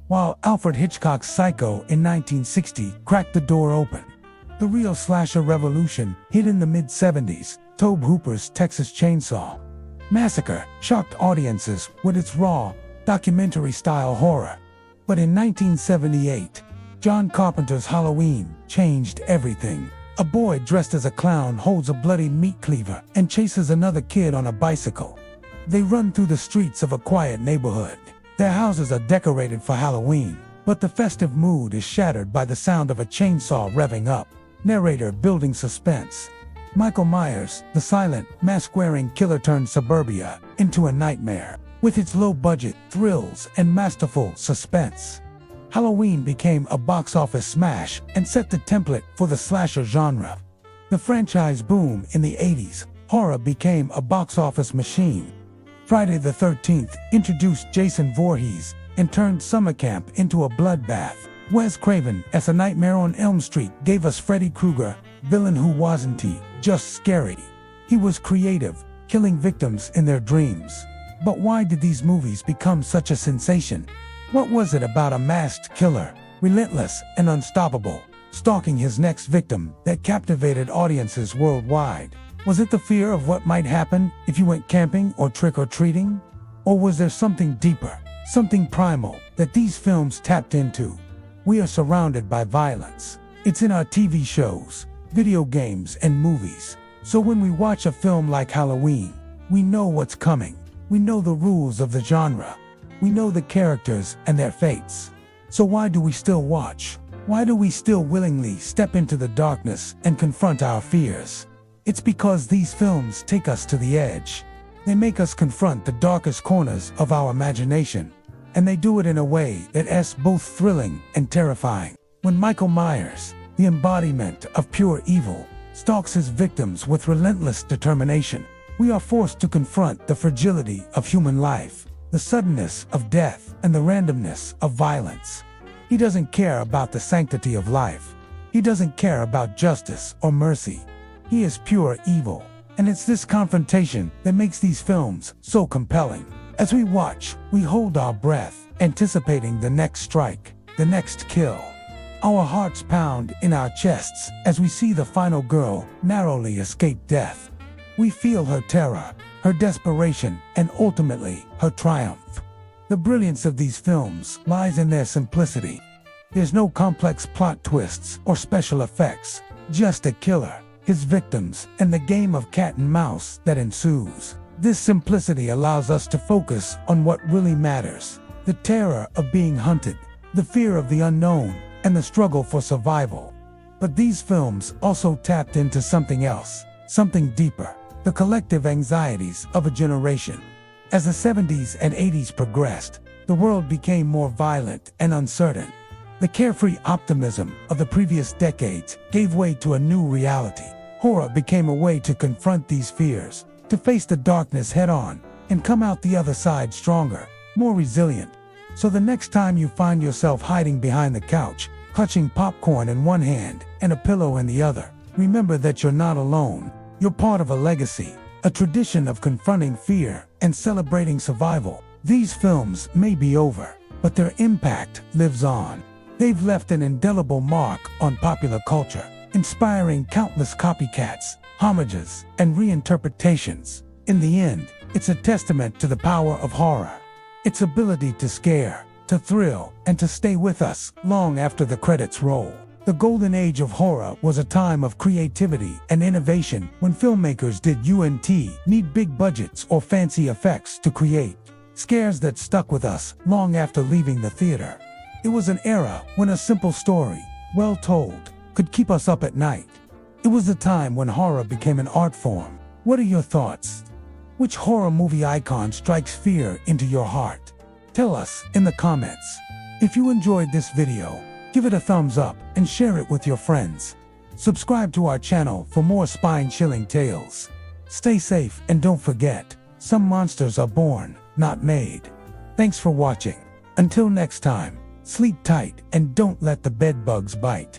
while Alfred Hitchcock's Psycho in 1960 cracked the door open. The real slasher revolution hit in the mid-70s. Tobe Hooper's Texas Chainsaw Massacre shocked audiences with its raw, documentary-style horror. But in 1978, John Carpenter's Halloween changed everything. A boy dressed as a clown holds a bloody meat cleaver and chases another kid on a bicycle. They run through the streets of a quiet neighborhood. Their houses are decorated for Halloween, but the festive mood is shattered by the sound of a chainsaw revving up. Narrator building suspense. Michael Myers, the silent, mask-wearing killer turned suburbia into a nightmare, with its low-budget thrills and masterful suspense. Halloween became a box office smash and set the template for the slasher genre. The franchise boom in the 80s, horror became a box office machine. Friday the 13th introduced Jason Voorhees and turned summer camp into a bloodbath. Wes Craven as A Nightmare on Elm Street gave us Freddy Krueger, villain who wasn't just scary. He was creative, killing victims in their dreams. But why did these movies become such a sensation? What was it about a masked killer, relentless and unstoppable, stalking his next victim that captivated audiences worldwide? Was it the fear of what might happen if you went camping or trick-or-treating? Or was there something deeper, something primal, that these films tapped into? We are surrounded by violence. It's in our TV shows, video games, and movies. So when we watch a film like Halloween, we know what's coming. We know the rules of the genre. We know the characters and their fates. So why do we still watch? Why do we still willingly step into the darkness and confront our fears? It's because these films take us to the edge. They make us confront the darkest corners of our imagination. And they do it in a way that's both thrilling and terrifying. When Michael Myers, the embodiment of pure evil, stalks his victims with relentless determination, we are forced to confront the fragility of human life, the suddenness of death, and the randomness of violence. He doesn't care about the sanctity of life. He doesn't care about justice or mercy. He is pure evil. And it's this confrontation that makes these films so compelling. As we watch, we hold our breath, anticipating the next strike, the next kill. Our hearts pound in our chests as we see the final girl narrowly escape death. We feel her terror, her desperation, and ultimately, her triumph. The brilliance of these films lies in their simplicity. There's no complex plot twists or special effects, just a killer, his victims, and the game of cat and mouse that ensues. This simplicity allows us to focus on what really matters: the terror of being hunted, the fear of the unknown, and the struggle for survival. But these films also tapped into something else, something deeper: the collective anxieties of a generation. As the 70s and 80s progressed, the world became more violent and uncertain. The carefree optimism of the previous decades gave way to a new reality. Horror became a way to confront these fears, to face the darkness head-on, and come out the other side stronger, more resilient. So the next time you find yourself hiding behind the couch, clutching popcorn in one hand and a pillow in the other, remember that you're not alone. You're part of a legacy, a tradition of confronting fear and celebrating survival. These films may be over, but their impact lives on. They've left an indelible mark on popular culture, inspiring countless copycats, homages, and reinterpretations. In the end, it's a testament to the power of horror, its ability to scare, to thrill, and to stay with us long after the credits roll. The golden age of horror was a time of creativity and innovation when filmmakers didn't need big budgets or fancy effects to create scares that stuck with us long after leaving the theater. It was an era when a simple story, well told, could keep us up at night. It was the time when horror became an art form. What are your thoughts? Which horror movie icon strikes fear into your heart? Tell us in the comments. If you enjoyed this video, give it a thumbs up and share it with your friends. Subscribe to our channel for more spine-chilling tales. Stay safe and don't forget, some monsters are born, not made. Thanks for watching. Until next time, sleep tight and don't let the bedbugs bite.